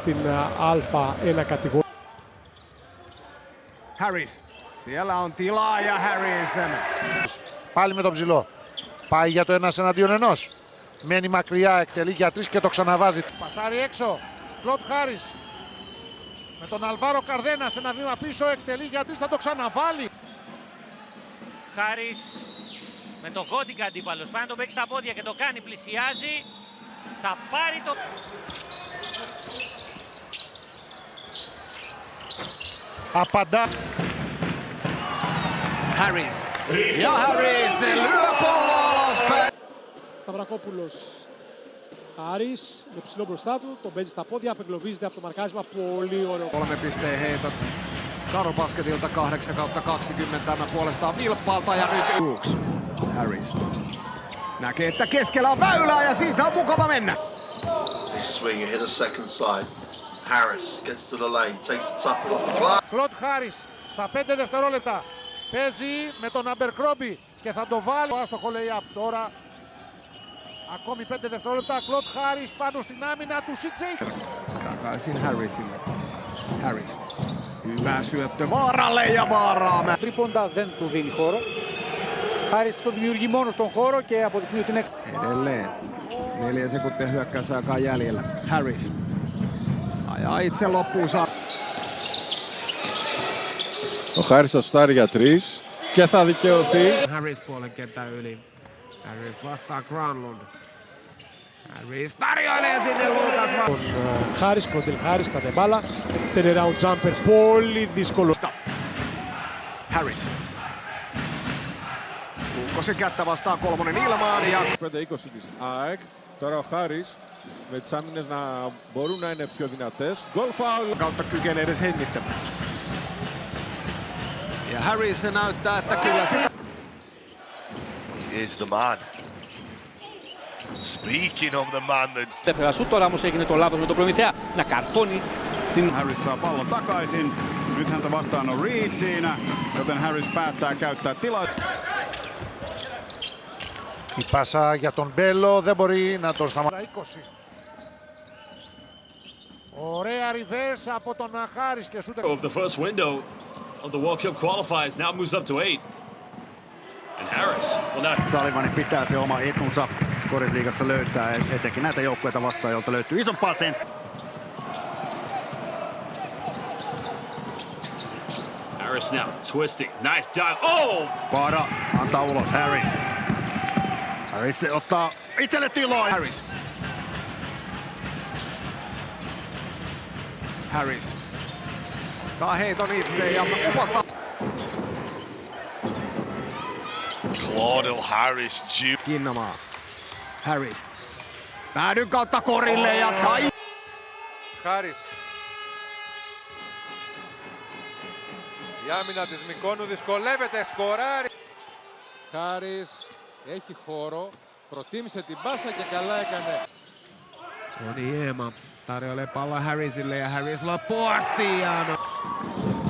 Στην Α1 κατηγορία. Harris. Siellä on tilaa ja Harris. Πάλι με τον ψηλό. Πάει για το 1 εναντίον 1. Μένει μακριά, εκτελεί για 3 και το ξαναβάζει. Πασάρι έξω. Κλοντ Χάρις. Με τον Αλβάρο Καρδένα σε ένα βήμα πίσω, εκτελεί για 3, θα το ξαναβάλει. Χάρις με τον κόντικα αντίπαλος. Πάει να τον παίξει στα πόδια και το κάνει, πλησιάζει. Θα πάρει το... Απαντά. Harris. Ja Harris lyö pallo alaspäin. Σταυρακόπουλος. Χάρις με ψηλό μπροστά του, τον παίζει στα πόδια, απεγκλωβίζεται από το μαρκάρισμα. Πολύ ωραίο. 3 pisteen heitot Karo Basketilta 8/20. Tämä puolestaan Vilppaalta ja nyt Brooks. Harris. Näkee, että keskellä on väylää ja siitä on mukava mennä. Nice swing, hit a second side. Harris gets to the lane, takes the tackle off the glass. Κλοντ Χάρις στα 5 δευτερόλεπτα. Παίζει με τον Αμπερκρόμπι και θα το βάλει. Άστοχο λέει από τώρα. Ακόμη 5 δευτερόλεπτα. Κλοντ Χάρις πάνω στην άμυνα του Σίτσεϊ. Takaisin Harrisille. Harris. Hyvä syöttö Vaaralle ja Vaaraa. Τρίποντα δεν του δίνει χώρο. Χάρης το δημιουργεί μόνο στον χώρο και αποδεικνύει ότι είναι... Edelleen. 4 sekuntia hyökkäysaikaa jäljellä. Harris. Ajaa itse loppuun saa. Ο Χάρης θα σουτάρει για 3 και θα δικαιωθεί. Harris puolen kentän yli. Harris vastaa Granlund. Harris tarjoilee sinne Lukas. Χάρις, Κλοντ Χάρις, κατά μπάλα. Turnaround jumper, πολύ δύσκολο. Harris. Kukkosen kättä vastaan kolmonen ilmaan ja... 5-20 της ΑΕΚ. Τώρα ο Χάρης με τις άμυνες να μπορούν να είναι πιο δυνατές. Goal foul. Kautta kykenee edes hengittämään. Ja Harris näyttää, että kyllä sitä... Here's the man. Speaking of the man that... Δεύτερα σου, τώρα όμως έγινε το λάθος με τον Προμηθέα να καρφώνει στην... Harris saa pallon takaisin. Nyt häntä vastaan on Reed siinä, joten Harris päättää käyttää tilaa. Η πάσα για τον Μπέλο δεν μπορεί να τον σταματήσει. 20. Ωραία reverse από τον Χάρις και σούτε. Of the first window of the World Cup qualifiers now moves up to 8. And Harris will now... Sullivanin pitää se oma etunsa Korisliigassa löytää, etenkin näitä joukkueita vastaan, joilta löytyy isompaa sen. Harris now twisting. Nice dive. Oh! Paara antaa ulos Harris. Harris ottaa itselle tilaa. Harris. Harris. Ottaa heiton itse ja upottaa. Claudel Harris due. Kinnamaa. Harris. Päädyn kautta korille ja kai. Χάρις. Η άμυνα της Μικόνου δυσκολεύεται, σκοράρει. Χάρις έχει χώρο, προτίμησε την πάσα και καλά έκανε. Oni Eema tarjoilee pallon Harrisille ja Harris loppuun asti. Ja no.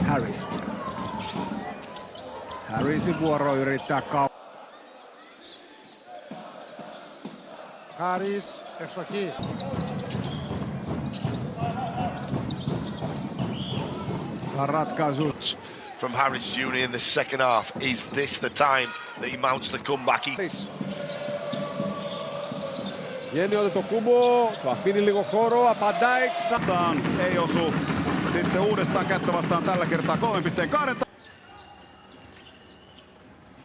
Harris. Harrisin vuoro yrittää kauan. Χάρις, ευστοχή. Ratkaisu. From Harris Jr. in the second half. Is this the time that he mounts the comeback? Βγαίνει ο Αντετοκούμπο, του αφήνει λίγο χώρο, απαντάει Vastaan ei osu. Sitten uudestaan kättä vastaan tällä kertaa 3 pisteen 2.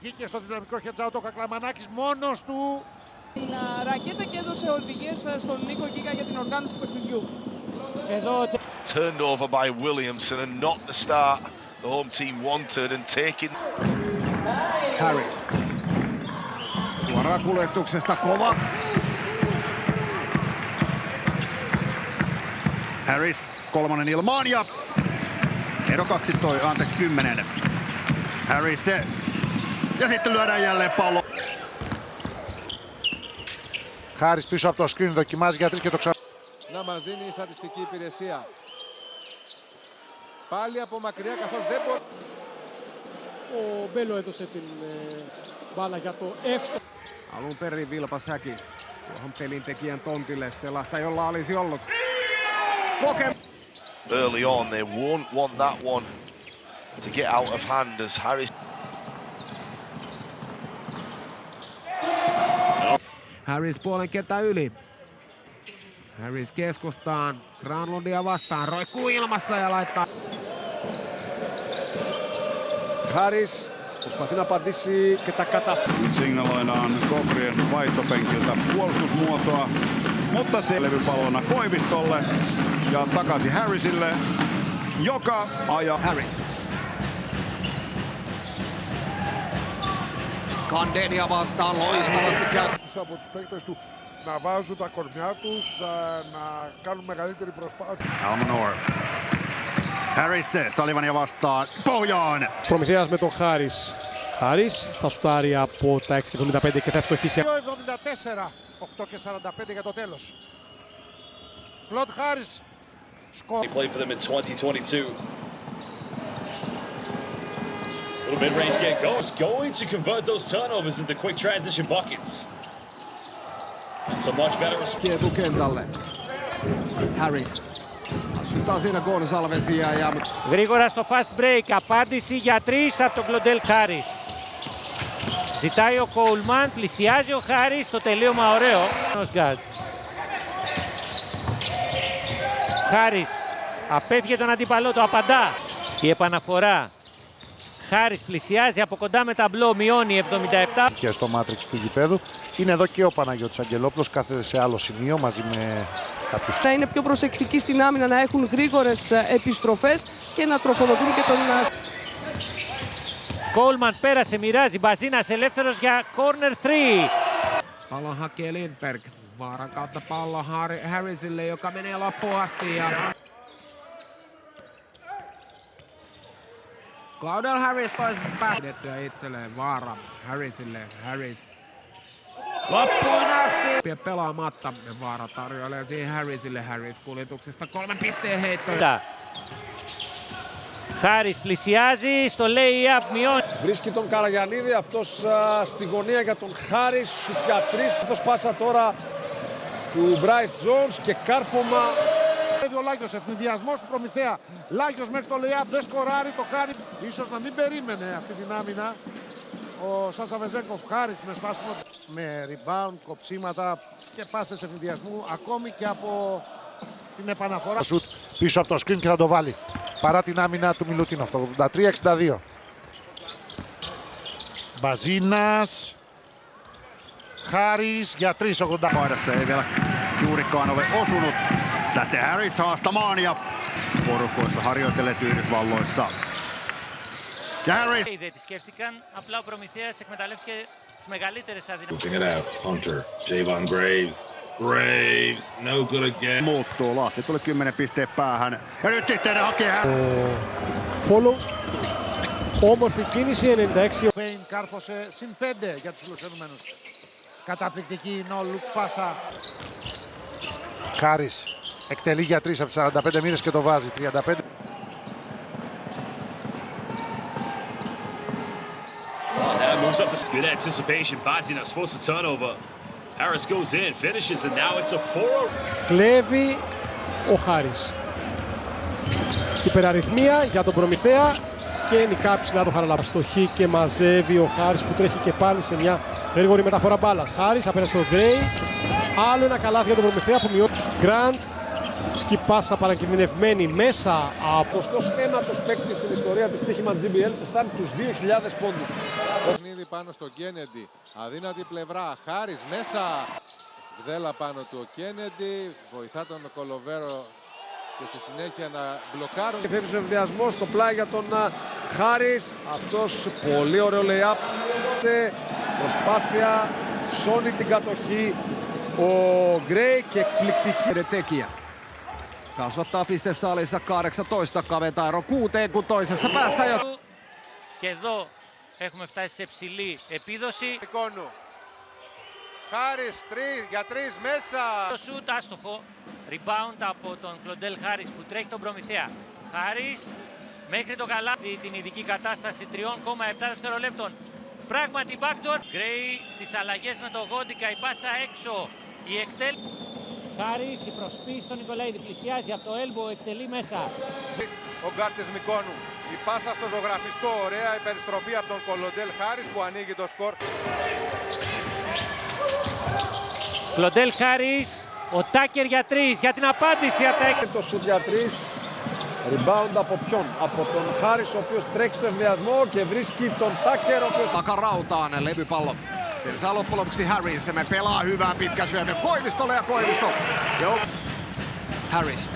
Βγήκε στο δυναμικό χετζάουτο ο Κακλαμανάκης μόνος του. Την ρακέτα και έδωσε οδηγίες στον Νίκο Γκίκα για την οργάνωση του παιχνιδιού. Εδώ Turned over by Williamson and not the start the home team wanted and taking... Harris. Suoraan kuljetuksesta kova. Harris kolmonen ilmaan ja ero 10. Harris se. Ja sitten lyödään jälleen pallo. Χάρις πίσω από το screen δοκιμάζει για 3 και το ξανά. να μας δίνει η στατιστική υπηρεσία. Πάλι από μακριά καθώς δεν μπορεί. Ο Μπέλο έδωσε την μπάλα για το εύστοχο. Alun perin vilpas Häki tuohon pelintekijän tontille, sellaista jolla olisi ollut. Early on, they won't want that one to get out of hand as Harris. Harris puolen kentän yli. Harris keskustaan, Granlundia vastaan, roikkuu ilmassa ja laittaa. Harris προσπαθεί να απαντήσει και τα καταφέρει. Signaloidaan Koprien vaihtopenkiltä puolustusmuotoa, mutta se levypallona Koivistolle ja takaisin Harrisille, joka ajaa. Harris. Kandenia vastaan loistavasti käyttää. Από τους παίκτες του να βάζουν τα κορμιά τους, να κάνουν μεγαλύτερη προσπάθεια. Almanor. Harris Sullivania vastaan pohjaan. Προμηθέας με τον Χάρις. Χάρις θα σουτάρει από τα 6.75 και θα ευστοχίσει. 2.74, 8.45 για το τέλος. Κλοντ Χάρις. He played for them in 2022. Little mid-range game goes, going to convert those turnovers into quick transition buckets. That's a much better response. Και kentälle. Harris. Ασουτά siinä Gonsalvesia ja... Γρήγορα στο fast break, απάντηση για 3 από τον Κλοντέλ Χάρις. Ζητάει ο Κόουλμαν, πλησιάζει ο Χάρις, το τελείωμα ωραίο. Χάρις απέφυγε τον αντίπαλό του, απαντά. Η επαναφορά. Χάρις πλησιάζει από κοντά με ταμπλό, μειώνει 77. Και στο μάτριξ του γηπέδου. Είναι εδώ και ο Παναγιώτης Αγγελόπουλος, κάθεται σε άλλο σημείο μαζί με κάποιους. Θα είναι πιο προσεκτικοί στην άμυνα, να έχουν γρήγορες επιστροφές και να τροφοδοτούν και τον... Κόλμαν πέρασε, μοιράζει, Μπαζίνας ελεύθερος για corner 3. Pallon hakee Lindberg. Vaaran kautta pallo Harrisille, joka menee loppuun asti. Ja... Claudel Harris toisessa päässä itselleen. Vaara Harrisille. Harris loppuun asti. Pelaamatta. Vaara tarjoilee siihen Harrisille. Harris kuljetuksesta 3 pisteen heittoja. Χάρις πλησιάζει στο lay-up, μειώνει. Βρίσκει τον Καραγιαννίδη, αυτός στη γωνία για τον Χάρις, σου πια 3. Αυτός πάσα τώρα του Bryce Jones και κάρφωμα. Ο Λάγιος, ευνηδιασμός του Προμηθέα. Λάγιος μέχρι το lay-up, δεν σκοράρει, το κάνει. Ίσως να μην περίμενε αυτή την άμυνα. Ο Σάσα Βεζέγκοφ. Χάρις με σπάσιμο. Με rebound, κοψίματα και πάσες ευνηδιασμού, ακόμη και από την επαναφορά. Σουτ πίσω από το screen και θα το βάλει. Παρά την άμυνα του Μιλουτίνοφ, το 83-62. Μπαζίνας. Harris ja 3.80. Paidassa ei vielä juurikaan ole osunut. Lähtee Harris haastamaan ja porukoissa harjoitelleet Yhdysvalloissa. Ja Harris. Δεν τη σκέφτηκαν, απλά ο Προμηθέας εκμεταλλεύτηκε τις μεγαλύτερες αδυναμίες. Looking it out, Hunter, Javon Graves. Graves, no good again. Muuttuu, Lahti tuli 10 pisteen päähän. Ja nyt sitten ne hakee. Follow. Όμορφη κίνηση, 96. Φέιν κάρφωσε συν 5 για τους φιλοξενούμενους. Καταπληκτική είναι ο Λουκ Πάσα. Χάρις εκτελεί για 3 από τις 45 μοίρες και το βάζει. 35. Now moves up the good anticipation. Bazinas forces a turnover. Harris goes in, finishes, and now it's a 4. Κλέβει ο Χάρις. Υπεραριθμία για τον Προμηθέα και νικά ψηλά το Χαραλαμπαστοχή και μαζεύει ο Χάρις που τρέχει και πάλι σε μια γρήγορη μεταφορά μπάλας. Χάρις απέναντι στον Γκρέι. Άλλο ένα καλάθι για τον Προμηθέα που μειώνει. Γκραντ. Σκυπάσα παρακινδυνευμένη μέσα από... 29ος παίκτης στην ιστορία της στοίχημα GBL που φτάνει τους 2.000 πόντους. Παιχνίδι πάνω στο Κένεντι. Αδύνατη πλευρά. Χάρις μέσα. Γδέλα πάνω του ο Κένεντι. Βοηθά τον Κολοβέρο και στη συνέχεια να μπλοκάρουν. Και φεύγει ο ενδιασμός στο πλάι για τον Χάρις. Αυτός πολύ ωραίο lay-up. Προσπάθεια. Σώνει την κατοχή. Ο Γκρέι και εκπληκτική ρετέκια. Kasvattaa pistesaalissa 18, kaventaa ero 6 kun toisessa päässä jo. Και εδώ έχουμε φτάσει σε ψηλή επίδοση. Χάρις για 3 μέσα. Το σουτ άστοχο. Rebound από τον Κλοντέλ Χάρις που τρέχει τον Προμηθέα. Χάρις μέχρι το καλάθι, την ειδική κατάσταση 3,7 δευτερολέπτων. Πράγματι backdoor. Γκρέι στις αλλαγές με τον Γόντικα, η πάσα έξω. Η εκτέλεση. Χάρης, η προσποίηση στον Νικολαίδη, πλησιάζει από το elbow, εκτελεί μέσα. Ο γκάρτ της Μικόνου. Η πάσα στο ζωγραφιστό, ωραία η περιστροφή από τον Κλοντέλ Χάρις που ανοίγει το σκορ. Κλοντέλ Χάρις, ο Τάκερ για 3, για την απάντηση από τα 6. Το σουτ για 3, rebound από ποιον? Από τον Χάρις, ο οποίος τρέχει στο ενδιασμό και βρίσκει τον Τάκερ, ο οποίος... Takarautaan levypallo. Sen saa loppujen lopuksi Harris. Me pelaa hyvää pitkä syötö Koivistolle ja Koivisto. Joo. Harris.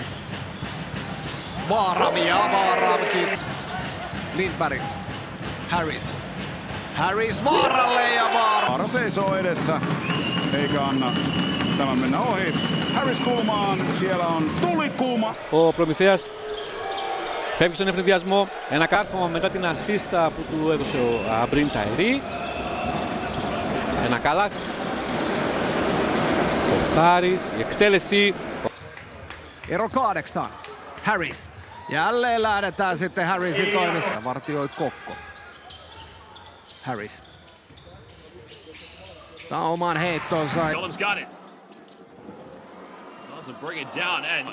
Vaaramkin. Lindberg. Harris. Harris Vaaralle ja Vaara seisoo edessä, eikä anna tämän mennä ohi. Harris kulmaan, siellä on tulikuuma. Ο Προμηθέας φεύγει στον ευνηδιασμό. Ένα κάρφωμα μετά την ασίστα που του έδωσε ο Αμπρίν Ταϊρή. Ένα καλάθι. Ο Χάρις, η εκτέλεση. Ero 8. Harris. Jälleen lähdetään sitten Harrisin toimesta. Vartioi Kokko. Harris. Tää on oman heittonsa. Golden's got it. Doesn't bring it down and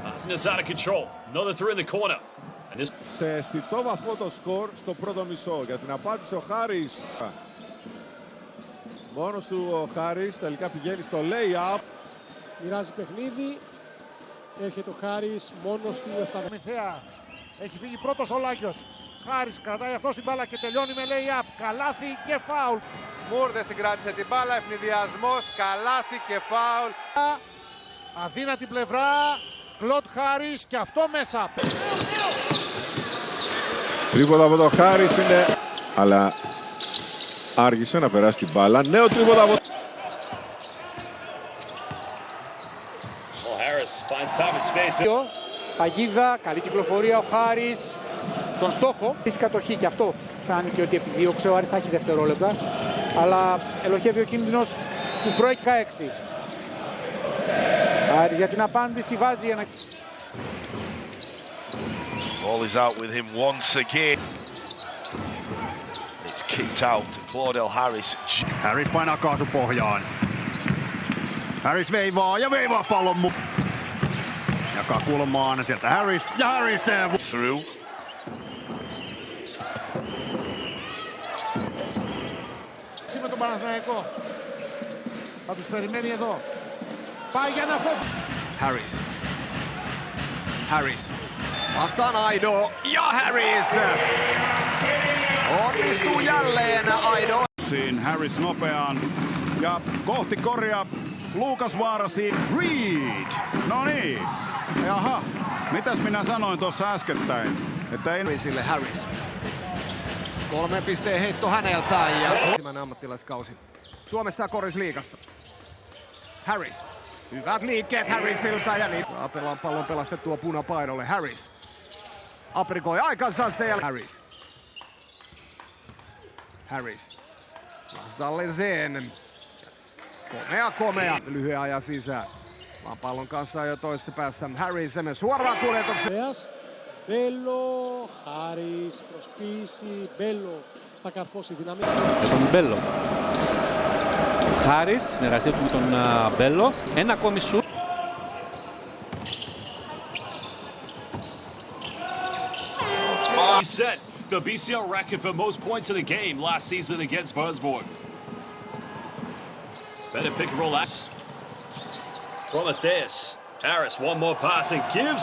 passing is out of control. Another three in the corner. And this... Σε αισθητό βαθμό το σκορ στο πρώτο μισό. Για την απάντηση ο Χάρις. Μόνος του ο Χάρις τελικά πηγαίνει στο lay-up. Μοιράζει παιχνίδι. Έρχεται ο Χάρις μόνος του. Προμηθέα. Έχει φύγει πρώτος ο Λάκιος. Χάρης κρατάει αυτό την μπάλα και τελειώνει με lay-up. Καλάθι και φάουλ. Μουρ δεν συγκράτησε την μπάλα, ευνηδιασμός, καλάθι και φάουλ. Αδύνατη πλευρά, Κλοντ Χάρης και αυτό μέσα. Τρίποδα από το Χάρις είναι, αλλά άργησε να περάσει την μπάλα. Νέο τρίποδα από... Παγίδα, καλή κυκλοφορία ο Χάρης στον στόχο. Της κατοχή και αυτό φάνηκε ότι επιδίωξε. Ο Άρης θα έχει δευτερόλεπτα, αλλά ελοχεύει ο κίνδυνος του Pro 16. Άρης για την απάντηση βάζει ένα... Ball is out with him once again. It's kicked out to Claudel Harris. Harris painaa kaasupohjaan. Harris veivaa ja veivaa pallon jakaa kulmaan sieltä Harris ja Harris through. Με τον Παναθηναϊκό. Θα τους περιμένει εδώ. Πάει για να φεύγει. Harris. Harris. Vastaan Aido ja Harris. Onnistuu jälleen Aido. Harris nopeaan ja kohti koria Luukas Vaarasti. Reed. No niin. Jaha. Mitäs minä sanoin tuossa äskettäin? Että ei... Harrisille Harris. 3 pisteen heitto häneltään ja ensimmäinen ammattilaiskausi Suomessa Korisliigassa. Harris. Hyvät liikkeet Harrisilta ja niin saa pallon pelastettua punapaidolle. Harris. Aprikoi aikansa siellä. Harris. Harris. Vastalle Zen. Komea. Lyhyen ajan sisään. Vaan pallon kanssa jo toisessa päässä. Harris emme suoraan kuljetukseen. Μπέλο, Χάρης, προσποίηση, Μπέλο θα καρφώσει δυναμικά. Για τον Μπέλο. Χάρης, συνεργασία του με τον Μπέλο. Ένα ακόμη σουτ. Set the BCL record for most points in a game last season against Würzburg. Better pick and roll. Prometheus. Harris, one more pass and gives